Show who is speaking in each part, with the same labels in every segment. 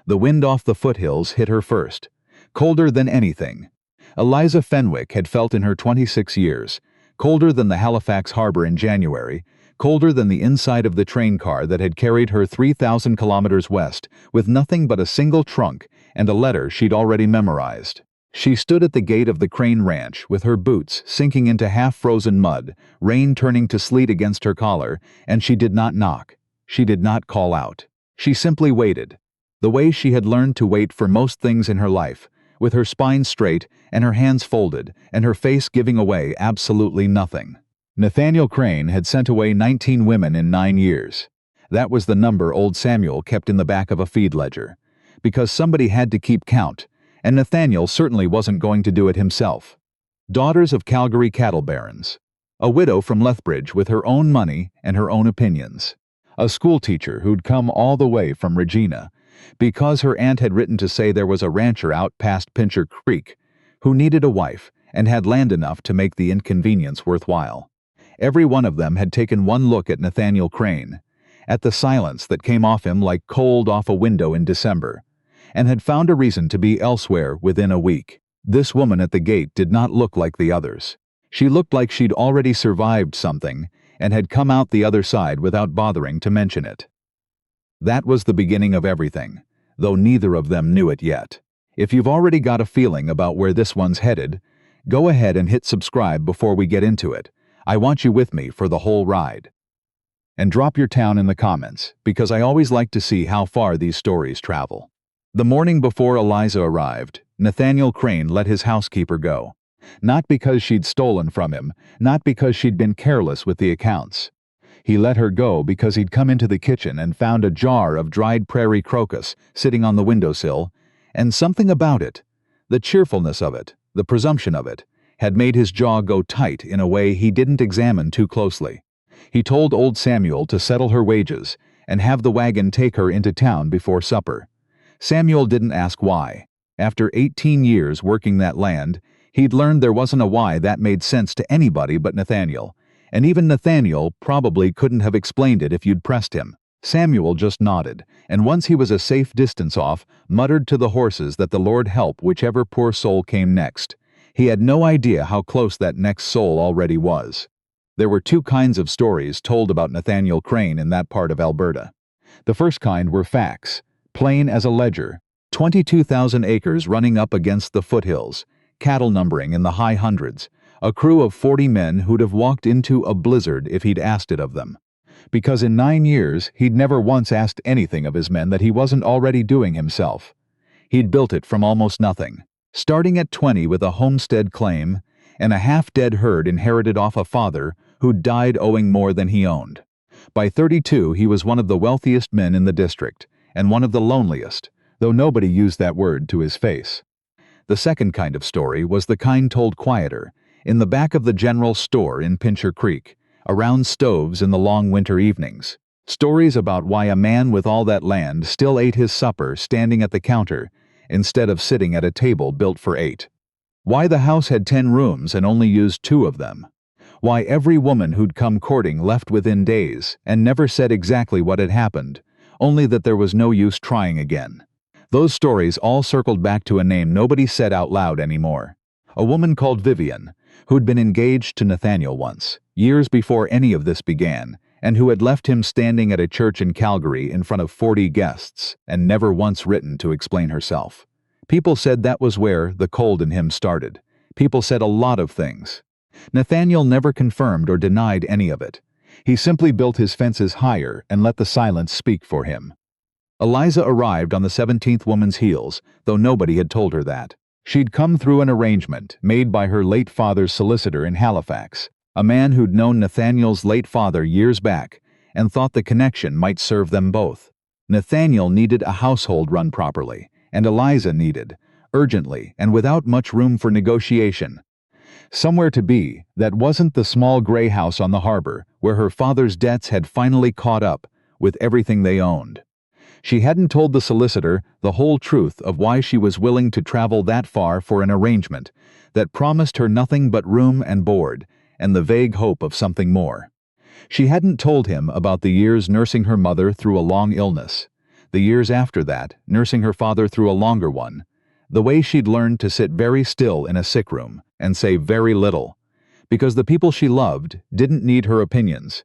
Speaker 1: The wind off the foothills hit her first, colder than anything Eliza Fenwick had felt in her 26 years, colder than the Halifax harbor in January, colder than the inside of the train car that had carried her 3,000 kilometers west with nothing but a single trunk and a letter she'd already memorized. She stood at the gate of the Crane Ranch with her boots sinking into half-frozen mud, rain turning to sleet against her collar, and she did not knock. She did not call out. She simply waited, the way she had learned to wait for most things in her life, with her spine straight and her hands folded and her face giving away absolutely nothing. Nathaniel Crane had sent away 19 women in 9 years. That was the number old Samuel kept in the back of a feed ledger, because somebody had to keep count, and Nathaniel certainly wasn't going to do it himself. Daughters of Calgary cattle barons. A widow from Lethbridge with her own money and her own opinions. A schoolteacher who'd come all the way from Regina, because her aunt had written to say there was a rancher out past Pincher Creek, who needed a wife and had land enough to make the inconvenience worthwhile. Every one of them had taken one look at Nathaniel Crane, at the silence that came off him like cold off a window in December, and had found a reason to be elsewhere within a week. This woman at the gate did not look like the others. She looked like she'd already survived something and had come out the other side without bothering to mention it. That was the beginning of everything, though neither of them knew it yet. If you've already got a feeling about where this one's headed, go ahead and hit subscribe before we get into it. I want you with me for the whole ride. And drop your town in the comments, because I always like to see how far these stories travel. The morning before Eliza arrived, Nathaniel Crane let his housekeeper go. Not because she'd stolen from him, not because she'd been careless with the accounts. He let her go because he'd come into the kitchen and found a jar of dried prairie crocus sitting on the windowsill, and something about it, the cheerfulness of it, the presumption of it, had made his jaw go tight in a way he didn't examine too closely. He told old Samuel to settle her wages and have the wagon take her into town before supper. Samuel didn't ask why. After 18 years working that land, he'd learned there wasn't a why that made sense to anybody but Nathaniel, and even Nathaniel probably couldn't have explained it if you'd pressed him. Samuel just nodded, and once he was a safe distance off, muttered to the horses that the Lord help whichever poor soul came next. He had no idea how close that next soul already was. There were two kinds of stories told about Nathaniel Crane in that part of Alberta. The first kind were facts, plain as a ledger, 22,000 acres running up against the foothills, cattle numbering in the high hundreds, a crew of 40 men who'd have walked into a blizzard if he'd asked it of them. Because in 9 years, he'd never once asked anything of his men that he wasn't already doing himself. He'd built it from almost nothing, starting at 20 with a homestead claim and a half-dead herd inherited off a father who'd died owing more than he owned. By 32, he was one of the wealthiest men in the district, and one of the loneliest, though nobody used that word to his face. The second kind of story was the kind told quieter, in the back of the general store in Pincher Creek, around stoves in the long winter evenings. Stories about why a man with all that land still ate his supper standing at the counter instead of sitting at a table built for 8. Why the house had 10 rooms and only used 2 of them. Why every woman who'd come courting left within days and never said exactly what had happened, only that there was no use trying again. Those stories all circled back to a name nobody said out loud anymore. A woman called Vivian, who'd been engaged to Nathaniel once, years before any of this began, and who had left him standing at a church in Calgary in front of 40 guests and never once written to explain herself. People said that was where the cold in him started. People said a lot of things. Nathaniel never confirmed or denied any of it. He simply built his fences higher and let the silence speak for him. Eliza arrived on the 17th woman's heels, though nobody had told her that. She'd come through an arrangement made by her late father's solicitor in Halifax, a man who'd known Nathaniel's late father years back and thought the connection might serve them both. Nathaniel needed a household run properly, and Eliza needed, urgently and without much room for negotiation, somewhere to be that wasn't the small gray house on the harbor where her father's debts had finally caught up with everything they owned. She hadn't told the solicitor the whole truth of why she was willing to travel that far for an arrangement that promised her nothing but room and board and the vague hope of something more. She hadn't told him about the years nursing her mother through a long illness, the years after that, nursing her father through a longer one, the way she'd learned to sit very still in a sick room and say very little, because the people she loved didn't need her opinions.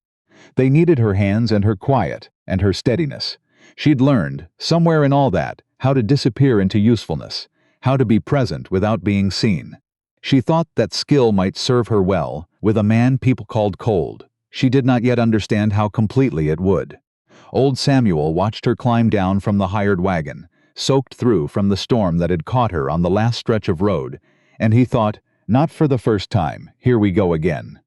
Speaker 1: They needed her hands and her quiet and her steadiness. She'd learned, somewhere in all that, how to disappear into usefulness, how to be present without being seen. She thought that skill might serve her well with a man people called cold. She did not yet understand how completely it would. Old Samuel watched her climb down from the hired wagon, soaked through from the storm that had caught her on the last stretch of road, and he thought, not for the first time, here we go again.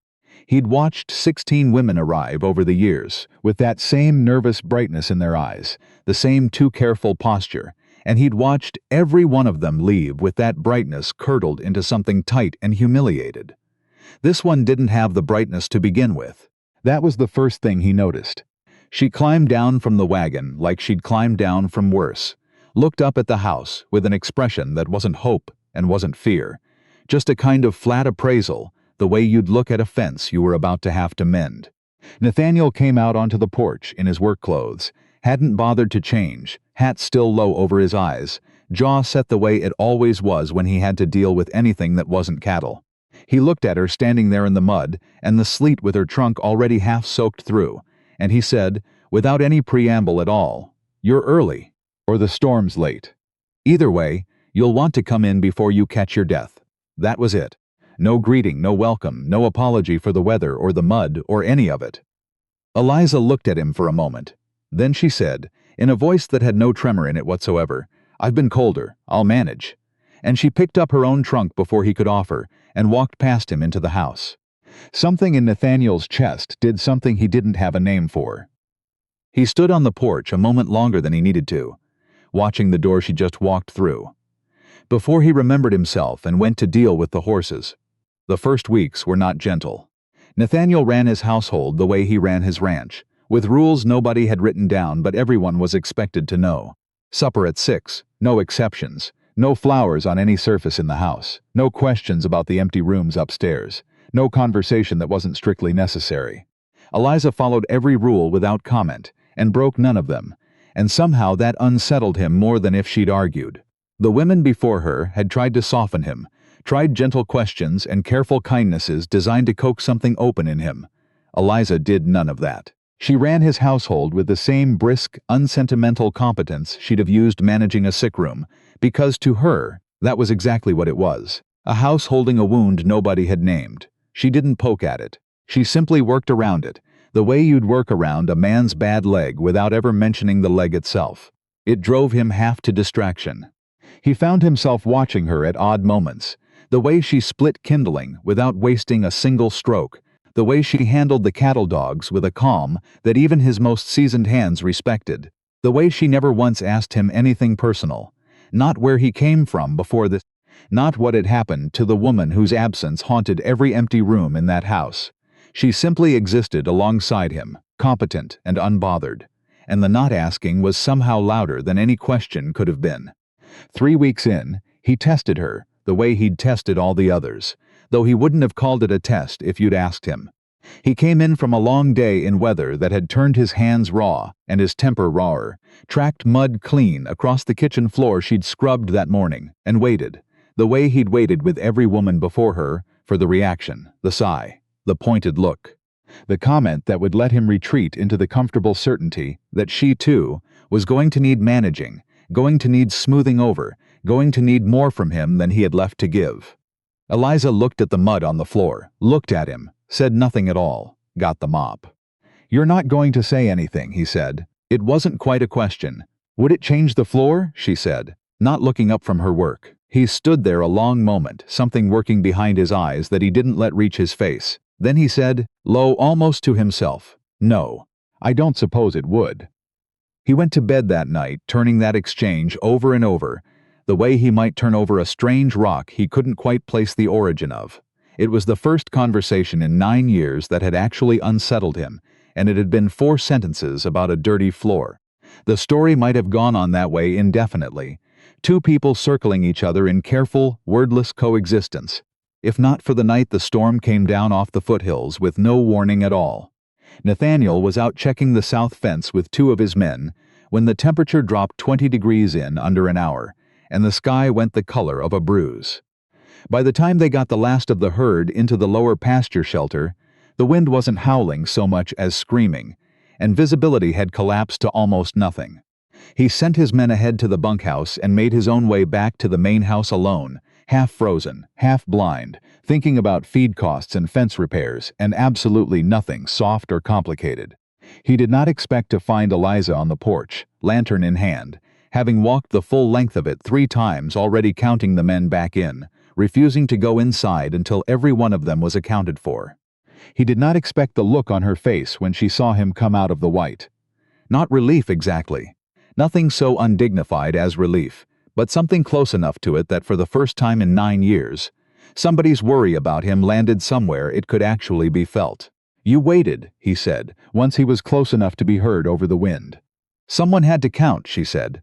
Speaker 1: He'd watched 16 women arrive over the years, with that same nervous brightness in their eyes, the same too careful posture, and he'd watched every one of them leave with that brightness curdled into something tight and humiliated. This one didn't have the brightness to begin with. That was the first thing he noticed. She climbed down from the wagon like she'd climbed down from worse, looked up at the house with an expression that wasn't hope and wasn't fear, just a kind of flat appraisal, the way you'd look at a fence you were about to have to mend. Nathaniel came out onto the porch in his work clothes, hadn't bothered to change, hat still low over his eyes, jaw set the way it always was when he had to deal with anything that wasn't cattle. He looked at her standing there in the mud and the sleet with her trunk already half soaked through, and he said, without any preamble at all, "You're early, or the storm's late. Either way, you'll want to come in before you catch your death." That was it. No greeting, no welcome, no apology for the weather or the mud or any of it. Eliza looked at him for a moment. Then she said, in a voice that had no tremor in it whatsoever, "I've been colder. I'll manage." And she picked up her own trunk before he could offer and walked past him into the house. Something in Nathaniel's chest did something he didn't have a name for. He stood on the porch a moment longer than he needed to, watching the door she just walked through, before he remembered himself and went to deal with the horses. The first weeks were not gentle. Nathaniel ran his household the way he ran his ranch, with rules nobody had written down but everyone was expected to know. Supper at 6, no exceptions, no flowers on any surface in the house, no questions about the empty rooms upstairs, no conversation that wasn't strictly necessary. Eliza followed every rule without comment, and broke none of them, and somehow that unsettled him more than if she'd argued. The women before her had tried to soften him, tried gentle questions and careful kindnesses designed to coax something open in him. Eliza did none of that. She ran his household with the same brisk, unsentimental competence she'd have used managing a sick room, because to her, that was exactly what it was. A house holding a wound nobody had named. She didn't poke at it. She simply worked around it, the way you'd work around a man's bad leg without ever mentioning the leg itself. It drove him half to distraction. He found himself watching her at odd moments, the way she split kindling without wasting a single stroke, the way she handled the cattle dogs with a calm that even his most seasoned hands respected, the way she never once asked him anything personal, not where he came from before this, not what had happened to the woman whose absence haunted every empty room in that house. She simply existed alongside him, competent and unbothered, and the not asking was somehow louder than any question could have been. 3 weeks in, he tested her the way he'd tested all the others, though he wouldn't have called it a test if you'd asked him. He came in from a long day in weather that had turned his hands raw and his temper rawer, tracked mud clean across the kitchen floor she'd scrubbed that morning, and waited, the way he'd waited with every woman before her, for the reaction, the sigh, the pointed look, the comment that would let him retreat into the comfortable certainty that she, too, was going to need managing, going to need smoothing over, going to need more from him than he had left to give. Eliza looked at the mud on the floor, looked at him, said nothing at all, got the mop. "You're not going to say anything," he said. It wasn't quite a question. "Would it change the floor?" she said, not looking up from her work. He stood there a long moment, something working behind his eyes that he didn't let reach his face. Then he said, low almost to himself, "No, I don't suppose it would." He went to bed that night, turning that exchange over and over, the way he might turn over a strange rock he couldn't quite place the origin of. It was the first conversation in 9 years that had actually unsettled him, and it had been 4 sentences about a dirty floor. The story might have gone on that way indefinitely, 2 people circling each other in careful, wordless coexistence, if not for the night the storm came down off the foothills with no warning at all. Nathaniel was out checking the south fence with 2 of his men, when the temperature dropped 20 degrees in under an hour, and the sky went the color of a bruise. By the time they got the last of the herd into the lower pasture shelter, the wind wasn't howling so much as screaming, and visibility had collapsed to almost nothing. He sent his men ahead to the bunkhouse and made his own way back to the main house alone, half frozen, half blind, thinking about feed costs and fence repairs, and absolutely nothing soft or complicated. He did not expect to find Eliza on the porch, lantern in hand, having walked the full length of it 3 times, already counting the men back in, refusing to go inside until every one of them was accounted for. He did not expect the look on her face when she saw him come out of the white. Not relief exactly. Nothing so undignified as relief, but something close enough to it that for the first time in 9 years, somebody's worry about him landed somewhere it could actually be felt. "You waited," he said, once he was close enough to be heard over the wind. "Someone had to count," she said.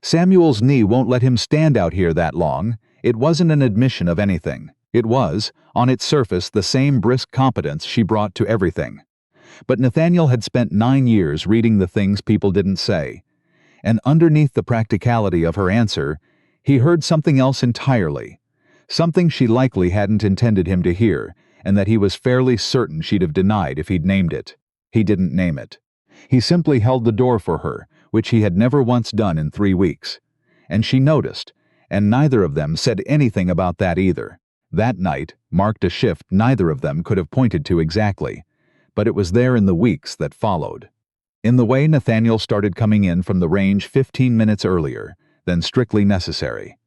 Speaker 1: "Samuel's knee won't let him stand out here that long." It wasn't an admission of anything. It was, on its surface, the same brisk competence she brought to everything. But Nathaniel had spent 9 years reading the things people didn't say, and underneath the practicality of her answer, he heard something else entirely, something she likely hadn't intended him to hear, and that he was fairly certain she'd have denied if he'd named it. He didn't name it. He simply held the door for her, which he had never once done in 3 weeks. And she noticed, and neither of them said anything about that either. That night marked a shift neither of them could have pointed to exactly, but it was there in the weeks that followed. In the way Nathaniel started coming in from the range 15 minutes earlier than strictly necessary.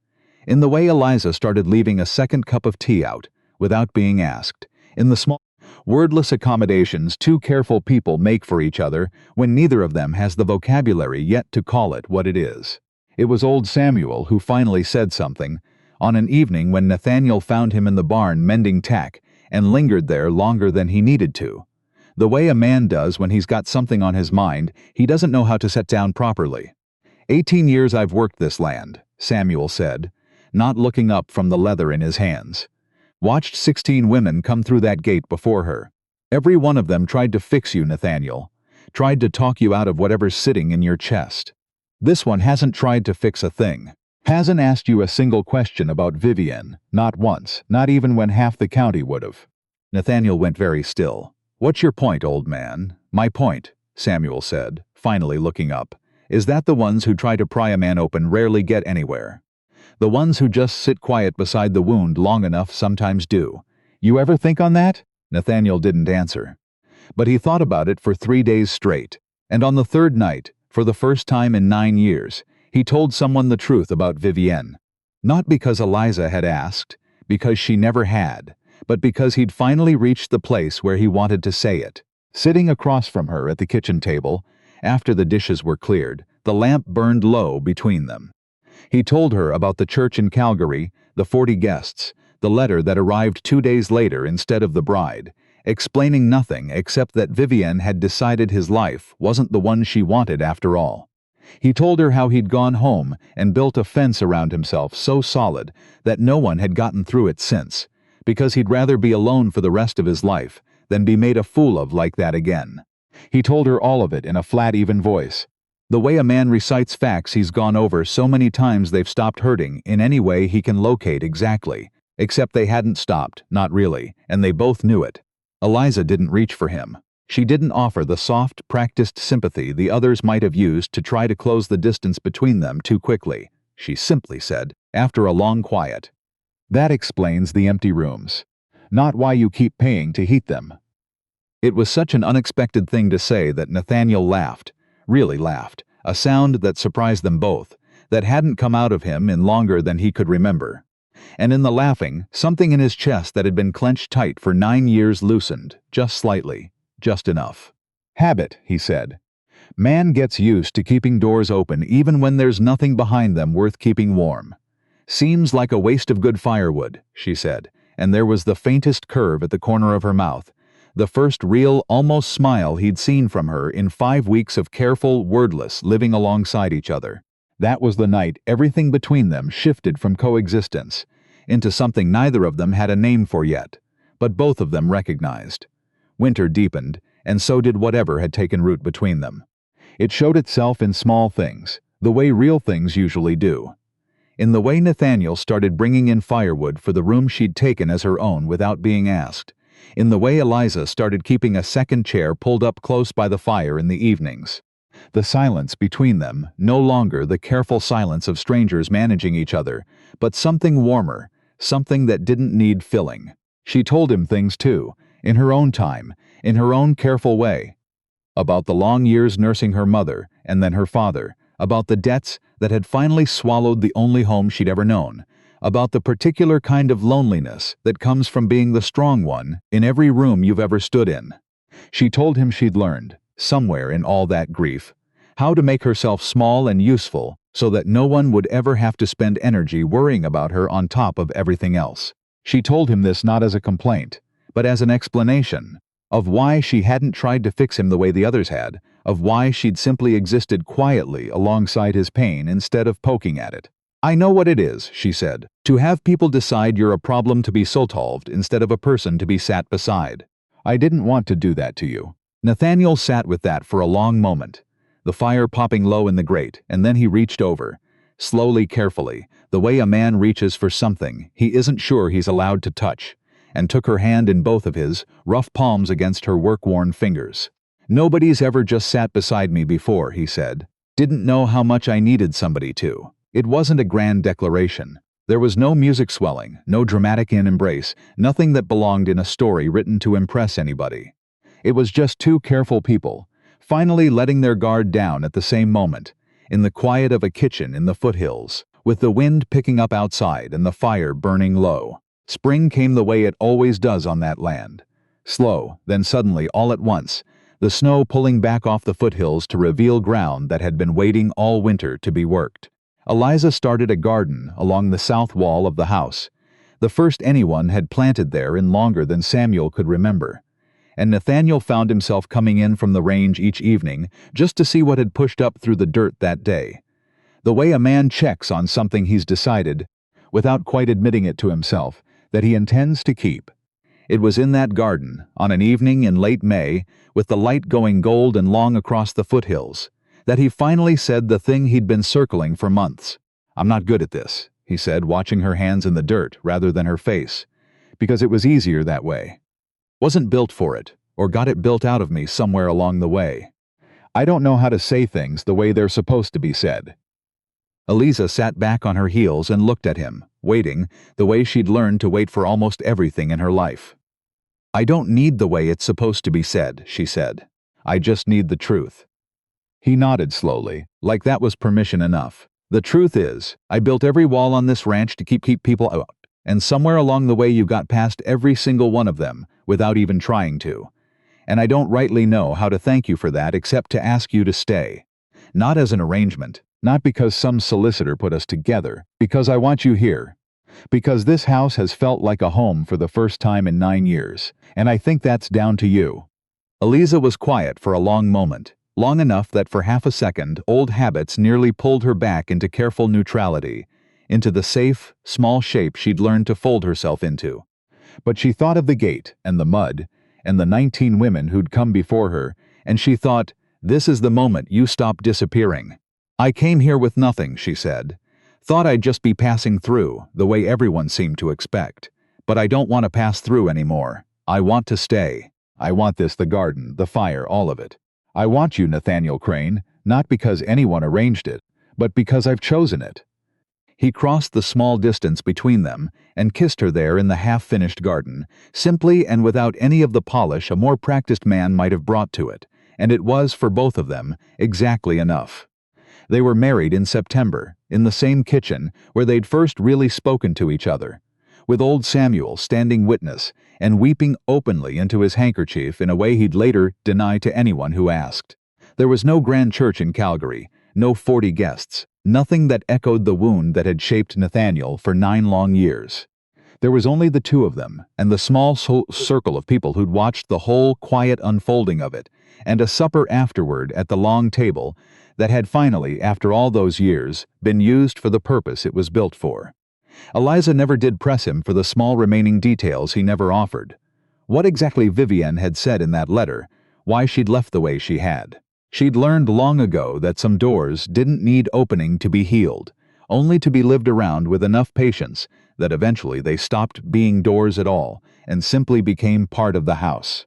Speaker 1: In the way Eliza started leaving a second cup of tea out, without being asked. In the small, wordless accommodations 2 careful people make for each other when neither of them has the vocabulary yet to call it what it is. It was old Samuel who finally said something, on an evening when Nathaniel found him in the barn mending tack and lingered there longer than he needed to. The way a man does when he's got something on his mind he doesn't know how to set down properly. 18 years I've worked this land, Samuel said, not looking up from the leather in his hands. Watched 16 women come through that gate before her. Every one of them tried to fix you, Nathaniel. Tried to talk you out of whatever's sitting in your chest. This one hasn't tried to fix a thing. Hasn't asked you a single question about Vivienne, not once, not even when half the county would have. Nathaniel went very still. "What's your point, old man?" "My point," Samuel said, finally looking up, "is that the ones who try to pry a man open rarely get anywhere. The ones who just sit quiet beside the wound long enough sometimes do. You ever think on that?" Nathaniel didn't answer. But he thought about it for 3 days straight, and on the 3rd night, for the first time in 9 years, he told someone the truth about Vivienne. Not because Eliza had asked, because she never had, but because he'd finally reached the place where he wanted to say it. Sitting across from her at the kitchen table, after the dishes were cleared, the lamp burned low between them. He told her about the church in Calgary, the 40 guests, the letter that arrived 2 days later instead of the bride, explaining nothing except that Vivienne had decided his life wasn't the one she wanted after all. He told her how he'd gone home and built a fence around himself so solid that no one had gotten through it since, because he'd rather be alone for the rest of his life than be made a fool of like that again. He told her all of it in a flat, even voice. The way a man recites facts he's gone over so many times they've stopped hurting in any way he can locate exactly, except they hadn't stopped, not really, and they both knew it. Eliza didn't reach for him. She didn't offer the soft, practiced sympathy the others might have used to try to close the distance between them too quickly. She simply said, after a long quiet, "That explains the empty rooms. Not why you keep paying to heat them." It was such an unexpected thing to say that Nathaniel laughed, really laughed, a sound that surprised them both, that hadn't come out of him in longer than he could remember. And in the laughing, something in his chest that had been clenched tight for 9 years loosened, just slightly. Just enough. "Habit," he said. "Man gets used to keeping doors open even when there's nothing behind them worth keeping warm. Seems like a waste of good firewood," she said, and there was the faintest curve at the corner of her mouth, the first real, almost smile he'd seen from her in 5 weeks of careful, wordless living alongside each other. That was the night everything between them shifted from coexistence into something neither of them had a name for yet, but both of them recognized. Winter deepened, and so did whatever had taken root between them. It showed itself in small things, the way real things usually do. In the way Nathaniel started bringing in firewood for the room she'd taken as her own without being asked. In the way Eliza started keeping a second chair pulled up close by the fire in the evenings. The silence between them, no longer the careful silence of strangers managing each other, but something warmer, something that didn't need filling. She told him things too, in her own time, in her own careful way. About the long years nursing her mother, and then her father, about the debts that had finally swallowed the only home she'd ever known, about the particular kind of loneliness that comes from being the strong one in every room you've ever stood in. She told him she'd learned, somewhere in all that grief, how to make herself small and useful so that no one would ever have to spend energy worrying about her on top of everything else. She told him this not as a complaint, but as an explanation of why she hadn't tried to fix him the way the others had, of why she'd simply existed quietly alongside his pain instead of poking at it. "I know what it is," she said, "to have people decide you're a problem to be solved instead of a person to be sat beside. I didn't want to do that to you." Nathaniel sat with that for a long moment, the fire popping low in the grate, and then he reached over, slowly, carefully, the way a man reaches for something he isn't sure he's allowed to touch, and took her hand in both of his, rough palms against her work-worn fingers. "Nobody's ever just sat beside me before," he said. "Didn't know how much I needed somebody to." It wasn't a grand declaration. There was no music swelling, no dramatic embrace, nothing that belonged in a story written to impress anybody. It was just two careful people, finally letting their guard down at the same moment, in the quiet of a kitchen in the foothills, with the wind picking up outside and the fire burning low. Spring came the way it always does on that land. Slow, then suddenly all at once, the snow pulling back off the foothills to reveal ground that had been waiting all winter to be worked. Eliza started a garden along the south wall of the house, the first anyone had planted there in longer than Samuel could remember. And Nathaniel found himself coming in from the range each evening just to see what had pushed up through the dirt that day. The way a man checks on something he's decided, without quite admitting it to himself, that he intends to keep. It was in that garden, on an evening in late May, with the light going gold and long across the foothills, that he finally said the thing he'd been circling for months. "I'm not good at this," he said, watching her hands in the dirt rather than her face, because it was easier that way. "Wasn't built for it, or got it built out of me somewhere along the way. I don't know how to say things the way they're supposed to be said." Eliza sat back on her heels and looked at him, waiting, the way she'd learned to wait for almost everything in her life. "I don't need the way it's supposed to be said," she said. "I just need the truth." He nodded slowly, like that was permission enough. "The truth is, I built every wall on this ranch to keep people out, and somewhere along the way you got past every single one of them, without even trying to. And I don't rightly know how to thank you for that except to ask you to stay. Not as an arrangement, not because some solicitor put us together, because I want you here. Because this house has felt like a home for the first time in 9 years, and I think that's down to you." Eliza was quiet for a long moment, long enough that for half a second old habits nearly pulled her back into careful neutrality, into the safe, small shape she'd learned to fold herself into. But she thought of the gate, and the mud, and the 19 women who'd come before her, and she thought, "This is the moment you stop disappearing." "I came here with nothing," she said. "Thought I'd just be passing through, the way everyone seemed to expect. But I don't want to pass through anymore. I want to stay. I want this, the garden, the fire, all of it. I want you, Nathaniel Crane, not because anyone arranged it, but because I've chosen it." He crossed the small distance between them and kissed her there in the half-finished garden, simply and without any of the polish a more practiced man might have brought to it, and it was, for both of them, exactly enough. They were married in September, in the same kitchen where they'd first really spoken to each other, with old Samuel standing witness and weeping openly into his handkerchief in a way he'd later deny to anyone who asked. There was no grand church in Calgary, no 40 guests, nothing that echoed the wound that had shaped Nathaniel for 9 long years. There was only the two of them, and the small circle of people who'd watched the whole quiet unfolding of it, and a supper afterward at the long table that had finally, after all those years, been used for the purpose it was built for. Eliza never did press him for the small remaining details he never offered. What exactly Vivienne had said in that letter, why she'd left the way she had. She'd learned long ago that some doors didn't need opening to be healed, only to be lived around with enough patience that eventually they stopped being doors at all and simply became part of the house.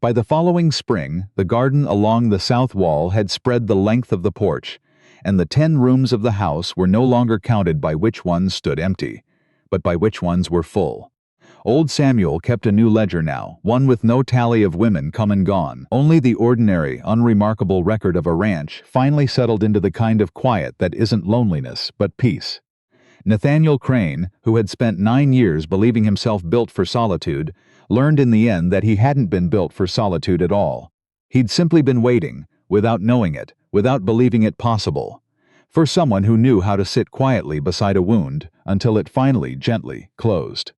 Speaker 1: By the following spring, the garden along the south wall had spread the length of the porch, and the 10 rooms of the house were no longer counted by which ones stood empty, but by which ones were full. Old Samuel kept a new ledger now, one with no tally of women come and gone. Only the ordinary, unremarkable record of a ranch finally settled into the kind of quiet that isn't loneliness, but peace. Nathaniel Crane, who had spent 9 years believing himself built for solitude, learned in the end that he hadn't been built for solitude at all. He'd simply been waiting, without knowing it, without believing it possible, for someone who knew how to sit quietly beside a wound until it finally gently closed.